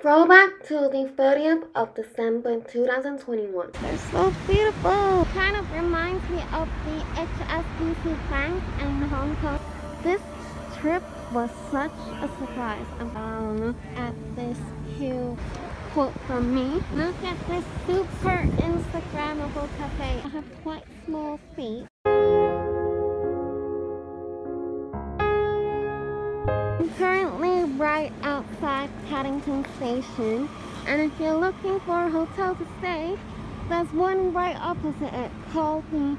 Throwback to the 30th of December 2021. They're so beautiful. Kind of reminds me of the HSBC Bank in Hong Kong. This trip was such a surprise. Look at this cute quote from me. Look at this super Instagrammable cafe. I have quite small feet. I'm currently right outside Paddington Station, and if you're looking for a hotel to stay, there's one right opposite it called the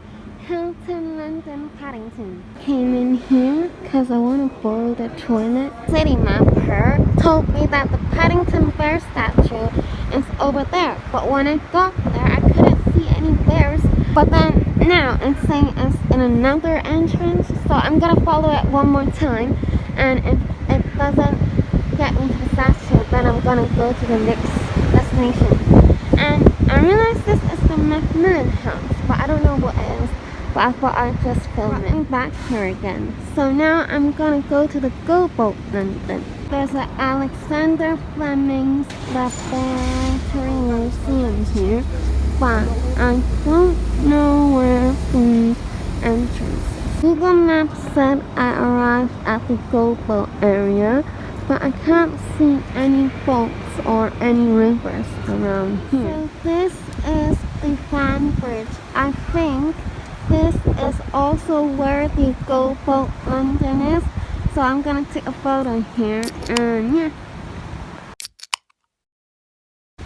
Hilton London Paddington. Came in here because I want to borrow the toilet. City mapper told me that the Paddington Bear statue is over there, but when I got there I couldn't see any bears. But then now it's saying it's in another entrance, so I'm gonna follow it one more time, and if it doesn't get me to the statue, then I'm gonna go to the next destination. And I realize this is the Macmillan House, but I don't know what it is. But I thought I'd just film it. I'm back here again. So now I'm gonna go to the GoBoat London. There's an Alexander Fleming's Laboratory Museum here, but I don't know where the entrance is. Google Maps said I arrived at the GoBoat area, but I can't see any boats or any rivers around here. So this is the fan bridge. I think this is also where the GoBoat London is. So I'm gonna take a photo here, and yeah.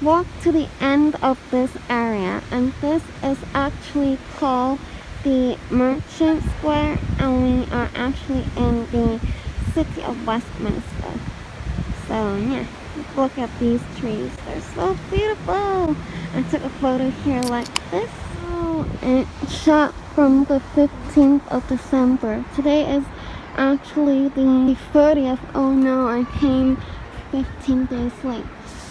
Walk to the end of this area, and this is actually called the Merchant Square, and we are actually in the city of Westminster. So yeah, look at these trees, they're so beautiful. I took a photo here like this. Oh, it's shot from the 15th of December. Today is actually the 30th. Oh no, I came 15 days late.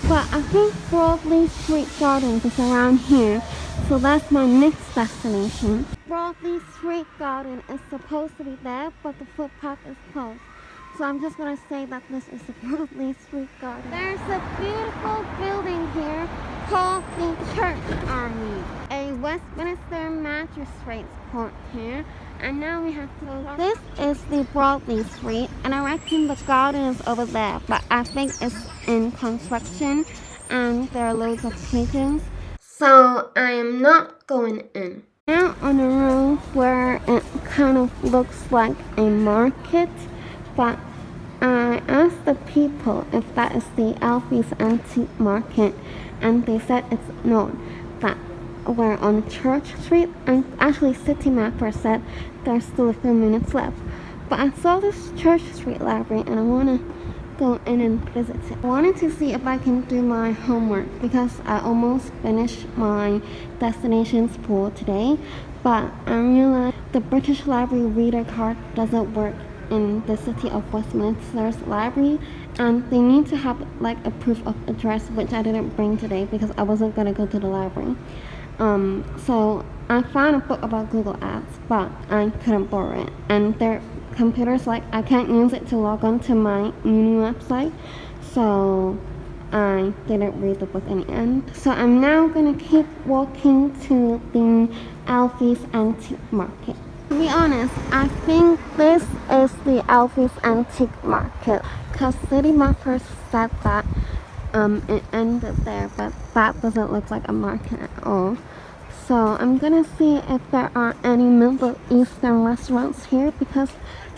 But I think Broadley Street Gardens is around here, so that's my next destination. Broadley Street Garden is supposed to be there, but the footpath is closed. So I'm just going to say that this is the Broadley Street Garden. There's a beautiful building here called the Church Army. A Westminster Magistrate's court here. And now we have to go. This is the Broadley Street, and I reckon the garden is over there, but I think it's in construction and there are loads of pigeons. So I am not going in. Now on a road where it kind of looks like a market, but I asked the people if that is the Alfie's Antique Market, and they said it's not. That we're on Church Street, and actually City Mapper said there's still a few minutes left. But I saw this Church Street library and I want to go in and visit it. I wanted to see if I can do my homework because I almost finished my destinations pool today, but I realized the British Library reader card doesn't work in the city of Westminster's library, and they need to have like a proof of address, which I didn't bring today because I wasn't going to go to the library. So I found a book about Google Ads, but I couldn't borrow it, and their computers, like, I can't use it to log on to my uni website, so I didn't read the book in the end. So I'm now gonna keep walking to the Alfie's Antique Market. To be honest, I think this is the Alfie's Antique Market because City Mappers said that it ended there, but that doesn't look like a market at all. So I'm gonna see if there are any Middle Eastern restaurants here because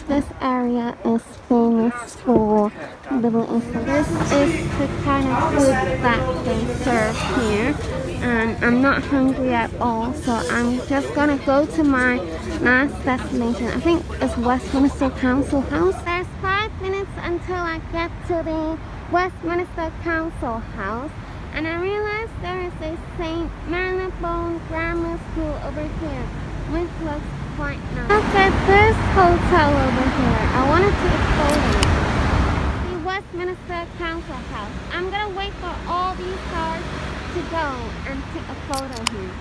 this area is famous for Middle Eastern. This is the kind of food that they serve here, and I'm not hungry at all, so I'm just gonna go to my last destination. I think it's Westminster Council House. There's 5 minutes until I get to the Westminster Council House, and I realized there is a St. Marylebone Grammar School over here, which looks quite nice. Look at this hotel over here. I wanted to explore it. The Westminster Council House. I'm gonna wait for all these cars to go and take a photo here.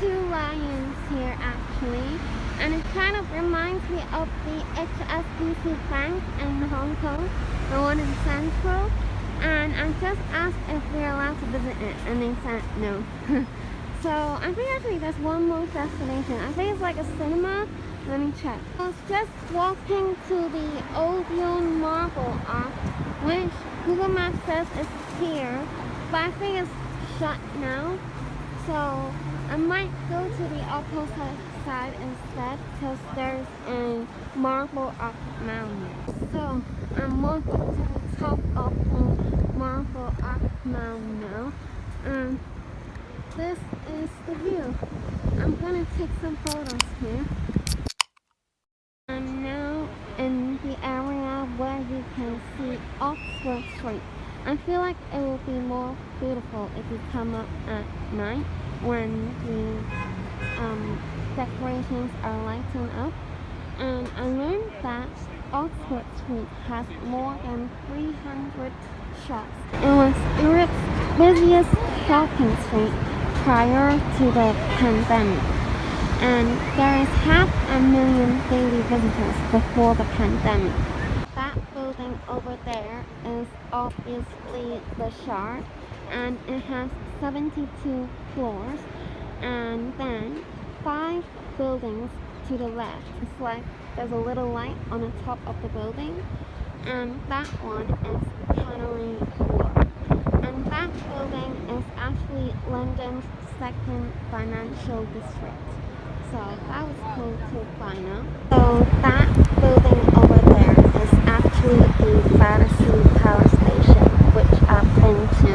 2 lions here actually, and it kind of reminds me of the HSBC Bank in Hong Kong, the one in Central. and I just asked if we're allowed to visit it, and they said no. So I think actually there's one more destination. I think it's like a cinema. Let me check. I was just walking to the Odeon Marble Arch, which Google Maps says is here, but I think it's shut now. So I might go to the opposite side instead because there's a Marble Arch Mound. So I'm walking to the top of the Marble Arch Mound now. And this is the view. I'm gonna take some photos here. I'm now in the area where you can see Oxford Street. I feel like it will be more beautiful if you come up at night when the decorations are lighting up. And I learned that Oxford Street has more than 300 shops. It was Europe's busiest shopping street prior to the pandemic. And there is 500,000 daily visitors before the pandemic. That building over there is obviously the Shard, and it has 72 floors, and then 5 buildings to the left. It's like there's a little light on the top of the building, and that one is Canary Wharf. And that building is actually London's second financial district. So that was cool to find out. So that building over there is actually the Battersea Power Station, which I've been to.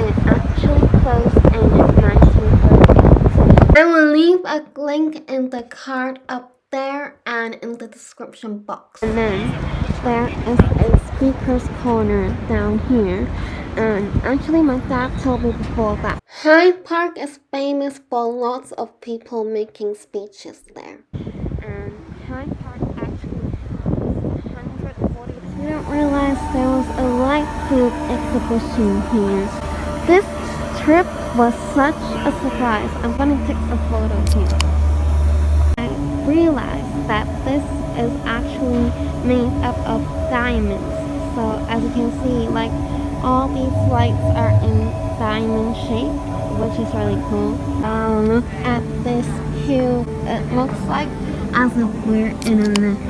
It actually closed in 1938. I will leave a link in the card up there and in the description box. And then there is a speaker's corner down here. And actually my dad told me before that Hyde Park is famous for lots of people making speeches there. and Hyde Park actually has 140. I didn't realize there was a light food exhibition here. This trip was such a surprise. I'm gonna take a photo here. I realized that this is actually made up of diamonds. So as you can see, like all these lights are in diamond shape, which is really cool. Look at this cube. It looks like as if we're in a lift.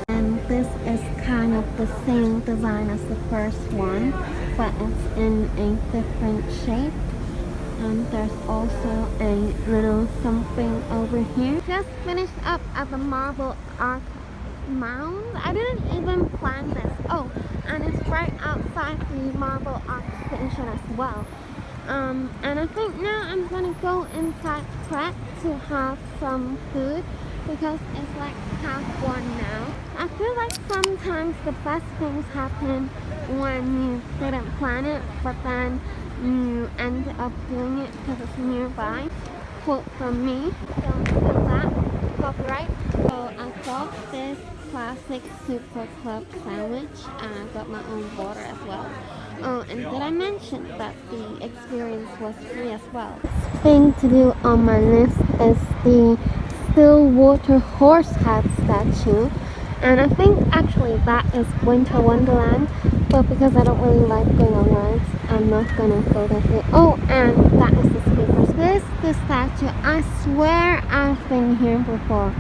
And this is kind of the same design as the first one, but it's in a different shape. And there's also a little something over here. Just finished up at the Marble Arch Mound. I didn't even plan this. Oh, and it's right outside the Marble Arch Station as well. And I think now I'm gonna go inside Pret to have some food because it's like 1:30 now. I feel like sometimes the best things happen when you didn't plan it, but then you end up doing it because it's nearby. Quote from me, don't do that, copyright. So I got this classic Super Club sandwich and I got my own water as well. Oh, and did I mention that the experience was free as well? Thing to do on my list is the Stillwater Horsehead statue, and I think actually that is Winter Wonderland, but because I don't really like going on rides, I'm not gonna go that way. Oh, and that is the speakers. This is the statue. I swear I've been here before.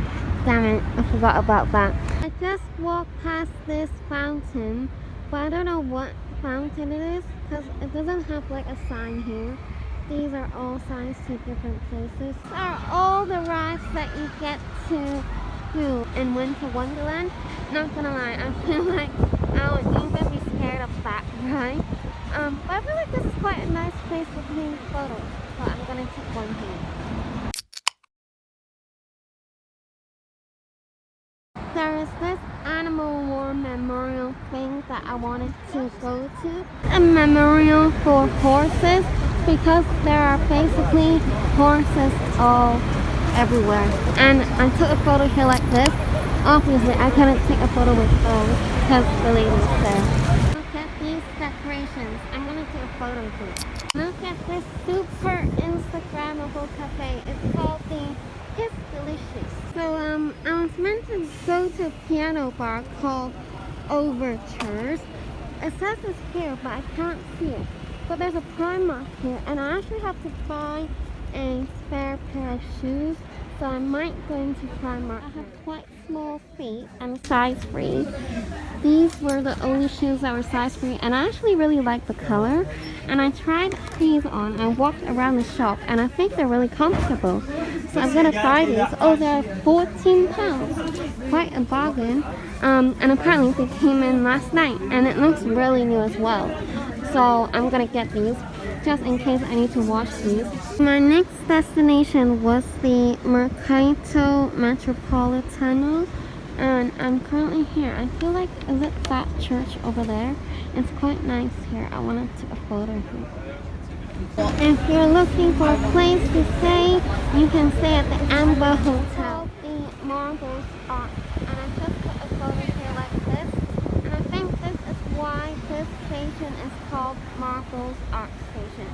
Damn it, I forgot about that. I just walked past this fountain, but I don't know what fountain it is because it doesn't have like a sign here. These are all signs to different places. These are all the rides that you get to do in Winter Wonderland. Not gonna lie, I feel like I would even be scared of that ride. But I feel like this is quite a nice place for taking photos, so I'm gonna take one here. There is this animal war memorial thing that I wanted to go to. A memorial for horses because there are basically horses all everywhere. And I took a photo here like this. Obviously I couldn't take a photo with those because the lady's there. Look at these decorations. I'm gonna take a photo here. Look at this super Instagrammable cafe. It's called the Kiss Delicious. So I was meant to go to a piano bar called Overtures, it says it's here, but I can't see it. But there's a Primark here, and I actually have to buy a spare pair of shoes, so I might go into Primark. I have quite small feet and size free. These were the only shoes that were size free, and I actually really like the color. And I tried these on. I walked around the shop, and I think they're really comfortable. So I'm gonna try these. Oh, they're £14. Quite a bargain. And apparently they came in last night, and it looks really new as well. So I'm gonna get these just in case I need to wash these. My next destination was the Mercato Metropolitano, and I'm currently here. I feel like, is it that church over there? It's quite nice here. I want to take a photo here. If you're looking for a place to stay, you can stay at the Amba Hotel, the Marbles Arch. And I just took a photo here like this. And I think this is why this station is called Marbles Arch Station.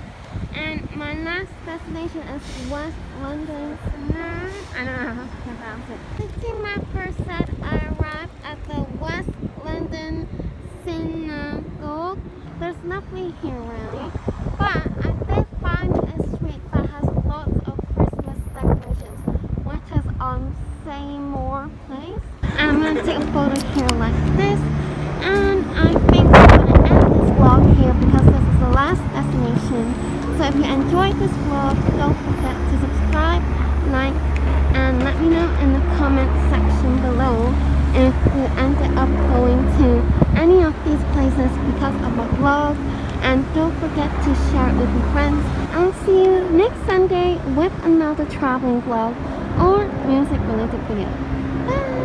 And my last destination is West London. I don't know how to pronounce it. The city mapper said I arrived at the West London Synagogue. There's nothing here really, but I did find a street that has lots of Christmas decorations, which is on Seymour Place. And I'm gonna take a photo here like this, and I think I'm gonna end this vlog here because this is the last destination. So if you enjoyed this vlog, don't forget to subscribe, like, and let me know in the comment section below if you ended up going to any of these places because of my vlog. And don't forget to share it with your friends. I'll see you next Sunday with another traveling vlog or music related video. Bye!